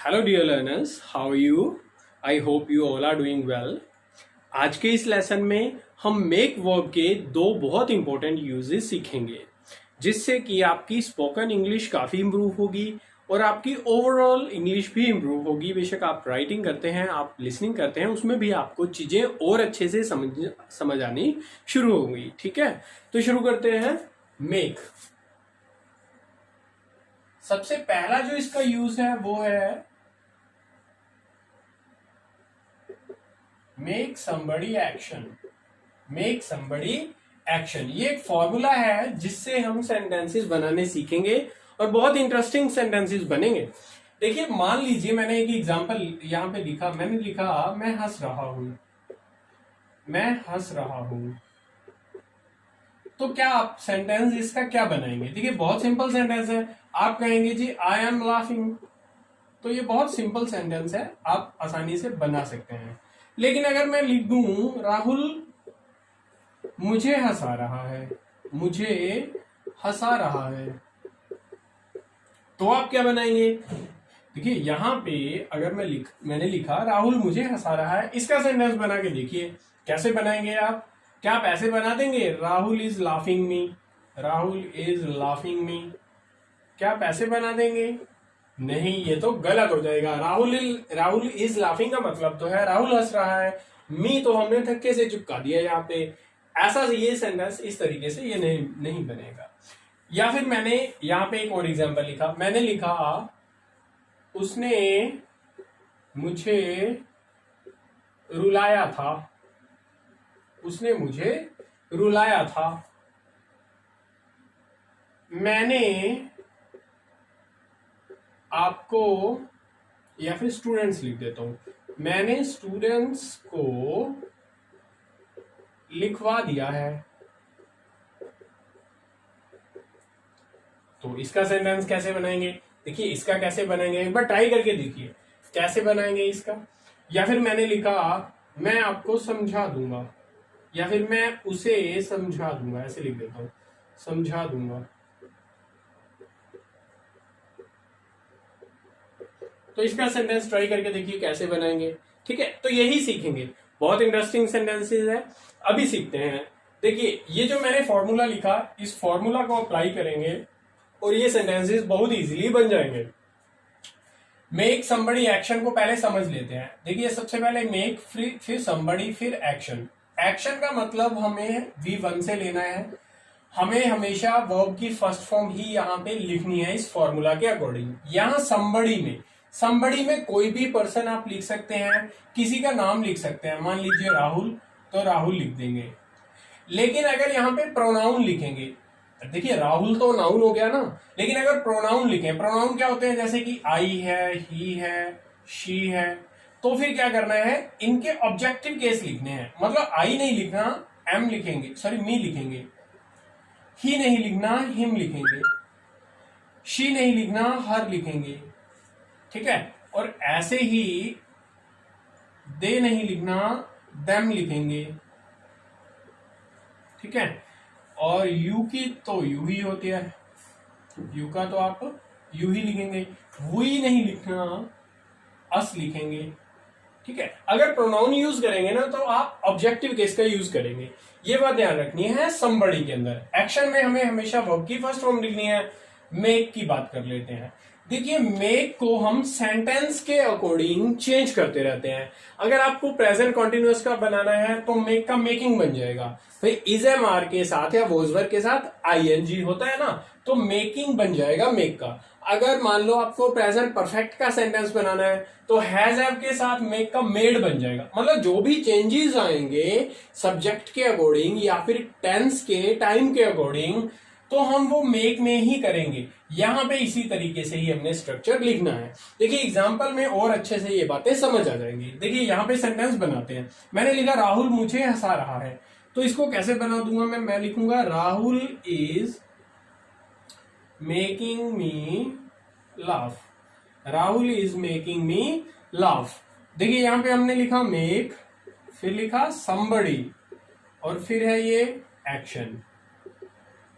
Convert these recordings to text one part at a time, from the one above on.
Hello dear learners, how are you? I hope you all are doing well. आज के इस lesson में हम मेक वर्ब के दो बहुत इंपॉर्टेंट यूजेस सीखेंगे, जिससे कि आपकी स्पोकन इंग्लिश काफ़ी इम्प्रूव होगी और आपकी ओवरऑल इंग्लिश भी इम्प्रूव होगी। बेशक आप राइटिंग करते हैं, आप लिसनिंग करते हैं, उसमें भी आपको चीज़ें और अच्छे से समझ आनी शुरू होंगी। ठीक है, तो शुरू करते हैं। मेक, सबसे पहला जो इसका यूज है वो है make somebody action. Make somebody action, ये एक फॉर्मूला है जिससे हम सेंटेंसेस बनाने सीखेंगे और बहुत इंटरेस्टिंग सेंटेंसेस बनेंगे। देखिए, मान लीजिए मैंने एक एग्जांपल यहां पे लिखा, मैंने लिखा मैं हंस रहा हूं, मैं हंस रहा हूं। तो क्या आप सेंटेंस इसका क्या बनाएंगे? देखिए, बहुत सिंपल सेंटेंस है। आप कहेंगे जी आई एम लाफिंग, तो ये बहुत सिंपल सेंटेंस है, आप आसानी से बना सकते हैं। लेकिन अगर मैं लिख दूं राहुल मुझे हंसा रहा है, मुझे हंसा रहा है, तो आप क्या बनाएंगे? देखिए, यहां पे अगर मैंने लिखा राहुल मुझे हंसा रहा है, इसका सेंटेंस बना के देखिए कैसे बनाएंगे आप। क्या आप ऐसे बना देंगे Rahul is laughing me, Rahul is laughing me? क्या आप ऐसे बना देंगे? नहीं, ये तो गलत हो जाएगा। राहुल इज लाफिंग का मतलब तो है राहुल हंस रहा है, मी तो हमने धक्के से चिपका दिया यहाँ पे। ऐसा ये सेंटेंस इस तरीके से ये नहीं बनेगा। या फिर मैंने यहाँ पे एक और एग्जांपल लिखा, मैंने लिखा उसने मुझे रुलाया था, उसने मुझे रुलाया था। मैंने आपको, या फिर स्टूडेंट्स लिख देता हूं, मैंने स्टूडेंट्स को लिखवा दिया है। तो इसका सेंटेंस कैसे बनाएंगे? देखिए, इसका कैसे बनाएंगे एक बार ट्राई करके देखिए कैसे बनाएंगे इसका। या फिर मैंने लिखा मैं आपको समझा दूंगा, या फिर मैं उसे समझा दूंगा, ऐसे लिख देता हूं, समझा दूंगा। तो इसका सेंटेंस ट्राई करके देखिए कैसे बनाएंगे। ठीक है, तो यही सीखेंगे। बहुत इंटरेस्टिंग सेंटेंसेस है, अभी सीखते हैं। देखिए, ये जो मैंने फॉर्मूला लिखा, इस फॉर्मूला को अप्लाई करेंगे और ये सेंटेंसेस बहुत इजीली बन जाएंगे। मेक समबडी एक्शन को पहले समझ लेते हैं। देखिए, सबसे पहले मेक, फिर समबडी, फिर एक्शन। एक्शन का मतलब हमें V1 से लेना है। हमें हमेशा वर्ब की फर्स्ट फॉर्म ही यहाँ पे लिखनी है इस फॉर्मूला के अकॉर्डिंग। यहाँ समबडी में कोई भी पर्सन आप लिख सकते हैं, किसी का नाम लिख सकते हैं। मान लीजिए राहुल, तो राहुल लिख देंगे। लेकिन अगर यहाँ पे प्रोनाउन लिखेंगे, देखिए राहुल तो नाउन हो गया ना, लेकिन अगर प्रोनाउन लिखें, प्रोनाउन क्या होते हैं? जैसे कि आई है, ही है, शी है, तो फिर क्या करना है? इनके ऑब्जेक्टिव केस लिखने हैं। मतलब आई नहीं लिखना, एम लिखेंगे, सॉरी मी लिखेंगे। ही नहीं लिखना, हिम लिखेंगे। शी नहीं लिखना, हर लिखेंगे। ठीक है, और ऐसे ही दे नहीं लिखना, देम लिखेंगे। ठीक है, और यू की तो यू ही होती है, यू का तो आप यू ही लिखेंगे। वी नहीं लिखना, अस लिखेंगे। ठीक है, अगर प्रोनाउन यूज करेंगे ना, तो आप ऑब्जेक्टिव केस का यूज करेंगे। ये बात ध्यान रखनी है समबडी के अंदर। एक्शन में हमें हमेशा वर्ब की फर्स्ट फॉर्म लिखनी है। मेक की बात कर लेते हैं। देखिए, मेक को हम सेंटेंस के अकॉर्डिंग चेंज करते रहते हैं। अगर आपको प्रेजेंट कॉन्टिन्यूअस का बनाना है तो मेक का मेकिंग बन जाएगा। भाई इज एम आर के साथ या वॉज वर्ब के साथ आईएनजी होता है ना, तो मेकिंग बन जाएगा मेक का। अगर मान लो आपको प्रेजेंट परफेक्ट का सेंटेंस बनाना है तो हैज हैव के साथ मेक का मेड बन जाएगा। मतलब जो भी चेंजेस आएंगे सब्जेक्ट के अकॉर्डिंग या फिर टेंस के टाइम के अकॉर्डिंग, तो हम वो मेक में ही करेंगे। यहां पे इसी तरीके से ही हमने स्ट्रक्चर लिखना है। देखिए, एग्जांपल में और अच्छे से ये बातें समझ आ जाएंगी। देखिए, यहां पे सेंटेंस बनाते हैं। मैंने लिखा राहुल मुझे हंसा रहा है, तो इसको कैसे बना दूंगा मैं लिखूंगा Rahul is making me laugh, Rahul is making me laugh. देखिए, यहां पे हमने लिखा मेक, फिर लिखा समबडी, और फिर है ये action.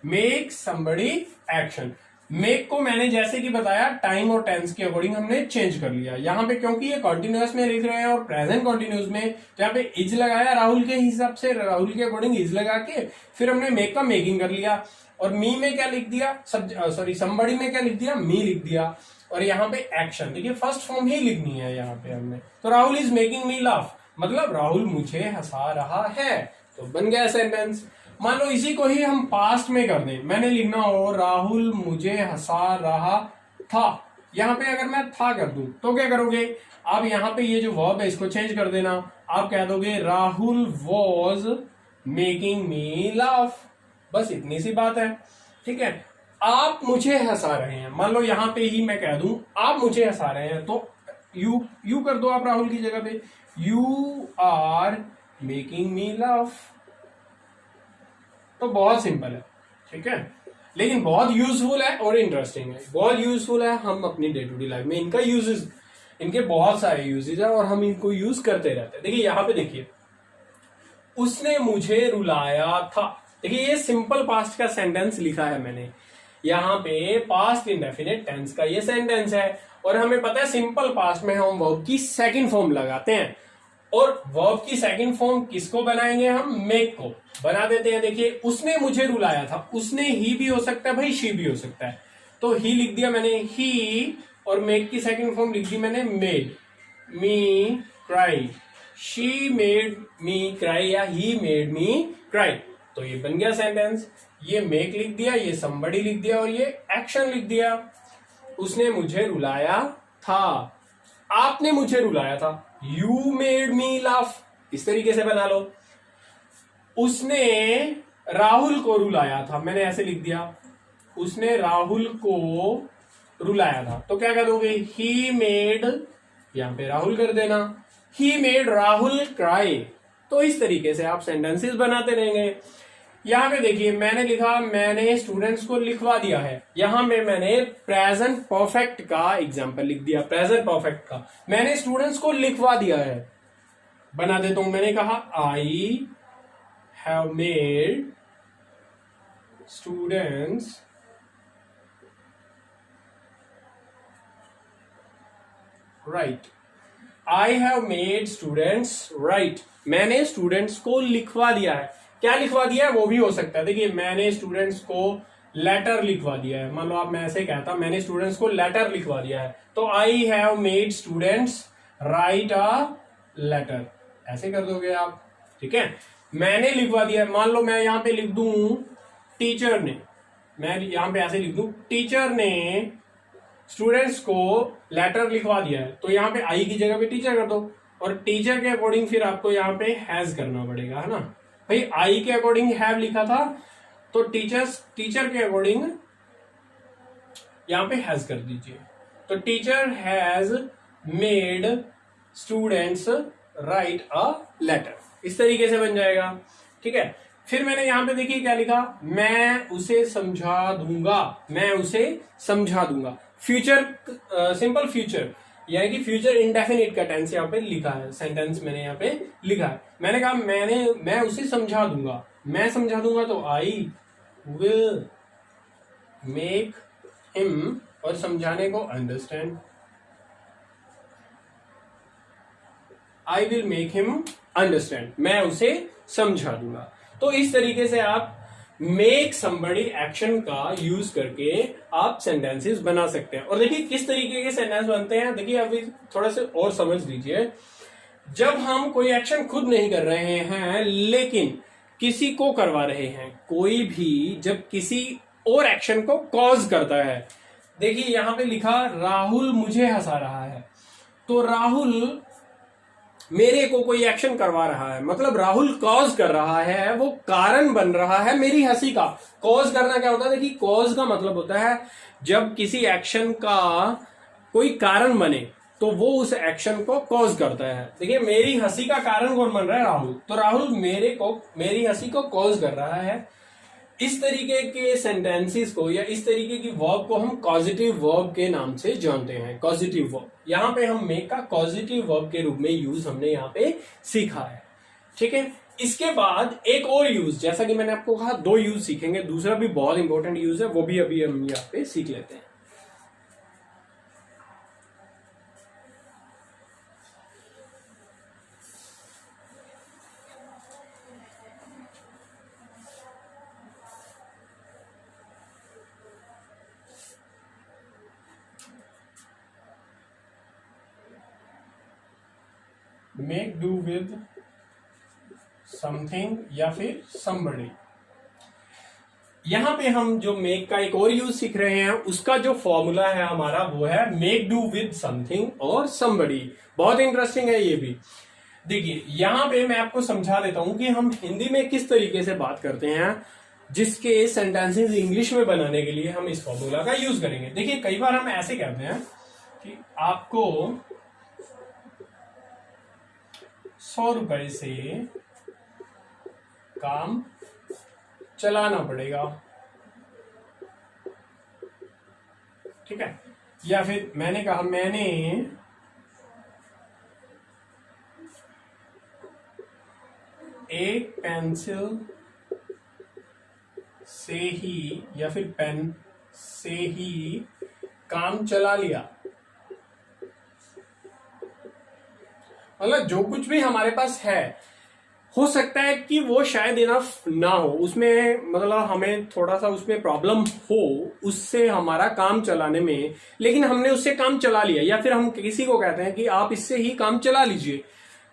Make somebody action. Make को मैंने जैसे कि बताया टाइम और टेंस के अकॉर्डिंग हमने चेंज कर लिया यहाँ पे, क्योंकि ये कॉन्टिन्यूअस में लिख रहे हैं और प्रेजेंट कॉन्टिन्यूअस में, तो यहाँ पे इज लगाया राहुल के हिसाब से, राहुल के अकॉर्डिंग इज लगा के फिर हमने मेक का मेकिंग कर लिया। और मी में क्या लिख दिया, समबडी में क्या लिख दिया, मी लिख दिया। और यहाँ पे एक्शन देखिए फर्स्ट फॉर्म ही लिखनी है यहाँ पे हमने, तो Rahul is making me laugh, मतलब राहुल मुझे हंसा रहा है, तो बन गया सेंटेंस। मान लो इसी को ही हम पास्ट में कर दें, मैंने लिखना हो राहुल मुझे हंसा रहा था, यहाँ पे अगर मैं था कर दूं तो क्या करोगे आप, यहाँ पे ये जो वर्ब है इसको चेंज कर देना, आप कह दोगे Rahul was making me laugh, बस इतनी सी बात है। ठीक है, आप मुझे हंसा रहे हैं, मान लो यहाँ पे ही मैं कह दूं आप मुझे हंसा रहे हैं, तो यू कर दो आप राहुल की जगह पे, you are making me laugh, तो बहुत सिंपल है। ठीक है, लेकिन बहुत यूजफुल है और इंटरेस्टिंग है, बहुत यूजफुल है, हम अपनी डे टू डे लाइफ में इनका यूजेस, इनके बहुत सारे यूजेस है और हम इनको यूज करते रहते हैं। देखिए यहाँ पे देखिए, उसने मुझे रुलाया था, देखिए ये सिंपल पास्ट का सेंटेंस लिखा है मैंने, यहाँ पे पास्ट इंडेफिनिट टेंस का ये सेंटेंस है, और हमें पता है सिंपल पास्ट में हम वर्ब की सेकंड फॉर्म लगाते हैं, और वर्ब की सेकंड फॉर्म किसको बनाएंगे हम, मेक को बना देते हैं। देखिए उसने मुझे रुलाया था, उसने ही भी हो सकता है भाई, शी भी हो सकता है, तो ही लिख दिया मैंने ही, और मेक की सेकंड फॉर्म लिख दी मैंने made me cry, she made me cry या ही मेड मी क्राई, तो ये बन गया सेंटेंस। ये मेक लिख दिया, ये समबडी लिख दिया और ये एक्शन लिख दिया। उसने मुझे रुलाया था, आपने मुझे रुलाया था, यू मेड मी लाफ, इस तरीके से बना लो। उसने राहुल को रुलाया था, मैंने ऐसे लिख दिया, उसने राहुल को रुलाया था, तो क्या कर दोगे, ही मेड, यहां पे राहुल कर देना, ही मेड राहुल क्राई। तो इस तरीके से आप सेंटेंसेस बनाते रहेंगे। यहां पे देखिए मैंने लिखा, मैंने स्टूडेंट्स को लिखवा दिया है, यहां में मैंने प्रेजेंट परफेक्ट का एग्जांपल लिख दिया, प्रेजेंट परफेक्ट का मैंने स्टूडेंट्स को लिखवा दिया है, बना देता हूं, मैंने कहा आई have made students right, I have made students right, मैंने स्टूडेंट्स को लिखवा दिया है। क्या लिखवा दिया है वो भी हो सकता है, देखिए मैंने स्टूडेंट्स को लेटर लिखवा दिया है, मान लो आप मैं ऐसे कहता मैंने स्टूडेंट्स को लेटर लिखवा दिया है, तो I have made students write a letter, ऐसे कर दोगे आप। ठीक है, मैंने लिखवा दिया है, मान लो मैं यहां पे लिख दूं टीचर ने, मैं यहां पे ऐसे लिख दूं टीचर ने स्टूडेंट्स को लेटर लिखवा दिया है, तो यहाँ पे आई की जगह पे टीचर कर दो, और टीचर के अकॉर्डिंग फिर आपको यहाँ पे हैज करना पड़ेगा, है ना भाई, आई के अकॉर्डिंग हैव लिखा था, तो टीचर के अकॉर्डिंग यहां पे हैज कर दीजिए, तो teacher has made students write a letter, इस तरीके से बन जाएगा। ठीक है, फिर मैंने यहां पे देखिए क्या लिखा, मैं उसे समझा दूंगा, मैं उसे समझा दूंगा, फ्यूचर सिंपल फ्यूचर, यानी कि फ्यूचर इंडेफिनिट का टेंस यहाँ पे लिखा है, सेंटेंस मैंने यहाँ पे लिखा है। मैंने कहा मैं उसे समझा दूंगा, मैं समझा दूंगा, तो आई विल मेक हिम, और समझाने को understand, I will make him understand, मैं उसे समझा दूंगा। तो इस तरीके से आप मेक समबडी एक्शन का यूज करके आप सेंटेंसेस बना सकते हैं। और देखिए किस तरीके के सेंटेंस बनते हैं, देखिए अभी थोड़ा से और समझ लीजिए। जब हम कोई एक्शन खुद नहीं कर रहे हैं लेकिन किसी को करवा रहे हैं, कोई भी जब किसी और एक्शन को कॉज करता है, देखिए यहां पे लिखा राहुल मुझे हंसा रहा है, तो राहुल मेरे को कोई एक्शन करवा रहा है, मतलब राहुल कॉज कर रहा है, वो कारण बन रहा है मेरी हंसी का। कॉज करना क्या होता है, देखिए कॉज का मतलब होता है जब किसी एक्शन का कोई कारण बने तो वो उस एक्शन को कॉज करता है। देखिए मेरी हंसी का कारण कौन बन रहा है, राहुल, तो राहुल मेरी हंसी को कॉज कर रहा है। इस तरीके के सेंटेंसेस को या इस तरीके की वर्ब को हम कॉजिटिव वर्ब के नाम से जानते हैं। कॉजिटिव वर्ब, यहाँ पे हम मेक का कॉजिटिव वर्ब के रूप में यूज हमने यहाँ पे सीखा है। ठीक है, इसके बाद एक और यूज, जैसा कि मैंने आपको कहा 2 यूज सीखेंगे, दूसरा भी बहुत इंपॉर्टेंट यूज है, वो भी अभी हम यहाँ पे सीख लेते हैं। मेक डू विद समथिंग या फिर somebody। यहां पे हम जो मेक का एक और यूज सीख रहे हैं, उसका जो फॉर्मूला है हमारा वो है मेक डू विद समथिंग और somebody। बहुत इंटरेस्टिंग है ये भी। देखिए यहां पे मैं आपको समझा देता हूं कि हम हिंदी में किस तरीके से बात करते हैं, जिसके सेंटेंसेस इंग्लिश में बनाने के लिए हम इस फॉर्मूला का यूज करेंगे। देखिए कई बार हम ऐसे कहते हैं कि आपको 100 रुपए से काम चलाना पड़ेगा, ठीक है। या फिर मैंने कहा मैंने एक पेंसिल से ही या फिर पेन से ही काम चला लिया। मतलब जो कुछ भी हमारे पास है, हो सकता है कि वो शायद इनफ ना हो, उसमें मतलब हमें थोड़ा सा उसमें प्रॉब्लम हो उससे हमारा काम चलाने में, लेकिन हमने उससे काम चला लिया। या फिर हम किसी को कहते हैं कि आप इससे ही काम चला लीजिए,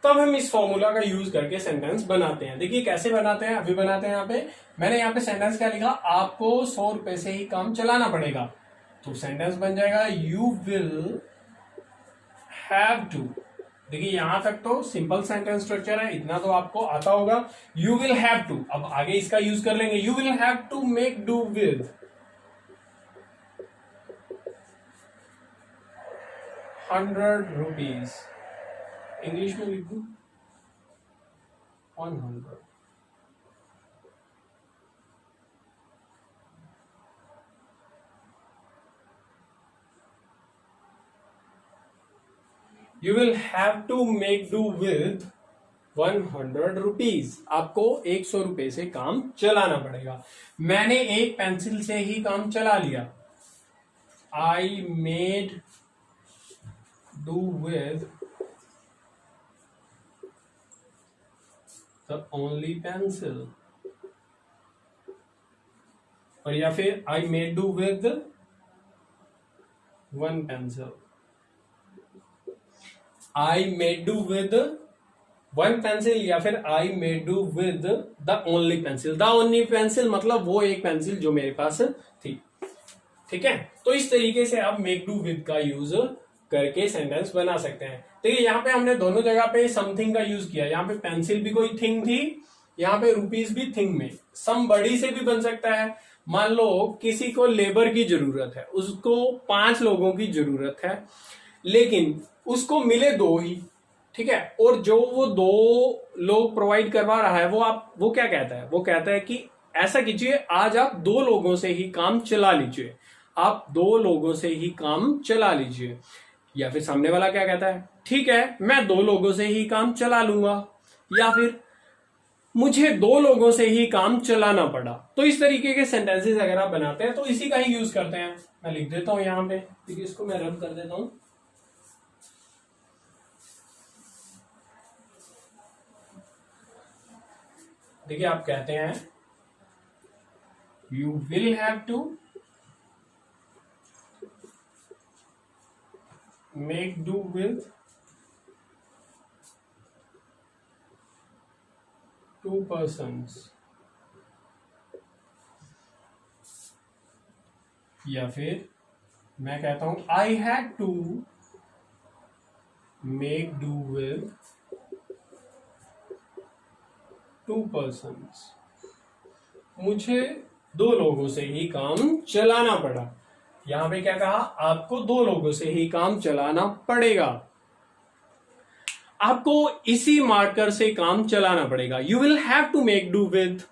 तब हम इस फॉर्मूला का यूज करके सेंटेंस बनाते हैं। देखिए कैसे बनाते हैं, अभी बनाते हैं। यहाँ पे मैंने यहाँ पे सेंटेंस क्या लिखा, आपको 100 रुपए से ही काम चलाना पड़ेगा। तो सेंटेंस बन जाएगा यू विल हैव टू। देखिए यहां तक तो सिंपल सेंटेंस स्ट्रक्चर है, इतना तो आपको आता होगा। यू विल हैव टू, अब आगे इसका यूज कर लेंगे। You will have to make do with 100 rupees. English में लिख दू 100। You will have to make do with 100 rupees. आपको 100 रुपए से काम चलाना पड़ेगा। मैंने एक पेंसिल से ही काम चला लिया। I made do with the only pencil। और या फिर I made do with one pencil। I made do with one pencil या फिर I made do with the only pencil। the only pencil मतलब वो एक पेंसिल जो मेरे पास थी, ठीक है। तो इस तरीके से आप make do with का यूज करके सेंटेंस बना सकते हैं। देखिए यहाँ पे हमने दोनों जगह पे समथिंग का यूज किया। यहाँ पे पेंसिल भी कोई थिंग थी, यहाँ पे रुपीज भी थिंग में। समबडी से भी बन सकता है। मान लो किसी को लेबर की जरूरत है, उसको 5 लोगों की जरूरत है, लेकिन उसको मिले 2 ही, ठीक है। और जो वो 2 लोग प्रोवाइड करवा रहा है वो क्या कहता है, वो कहता है कि ऐसा कीजिए आज आप 2 लोगों से ही काम चला लीजिए, आप 2 लोगों से ही काम चला लीजिए। या फिर सामने वाला क्या कहता है, ठीक है मैं 2 लोगों से ही काम चला लूंगा, या फिर मुझे 2 लोगों से ही काम चलाना पड़ा। तो इस तरीके के सेंटेंसेस अगर आप बनाते हैं तो इसी का ही यूज करते हैं। मैं लिख देता हूं यहां पे, क्योंकि इसको मैं रब कर देता हूं। देखिए आप कहते हैं you will have to make do with 2 persons। या फिर मैं कहता हूं I had to make do with 2 persons। मुझे 2 लोगों से ही काम चलाना पड़ा। यहां पे क्या कहा, आपको 2 लोगों से ही काम चलाना पड़ेगा, आपको इसी मार्कर से काम चलाना पड़ेगा। You will have to make do with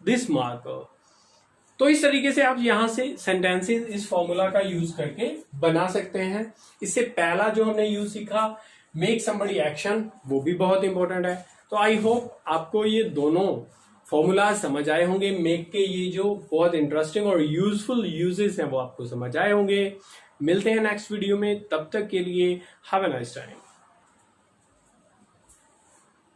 this marker. तो इस तरीके से आप यहां से सेंटेंसेस इस फॉर्मूला का यूज करके बना सकते हैं। इससे पहला जो हमने यूज सीखा मेक समबडी एक्शन, वो भी बहुत इंपॉर्टेंट है। तो आई होप आपको ये दोनों फॉर्मूला समझ आए होंगे। मेक के ये जो बहुत इंटरेस्टिंग और यूजफुल यूजेस हैं वो आपको समझ आए होंगे। मिलते हैं नेक्स्ट वीडियो में, तब तक के लिए हैव अ नाइस टाइम।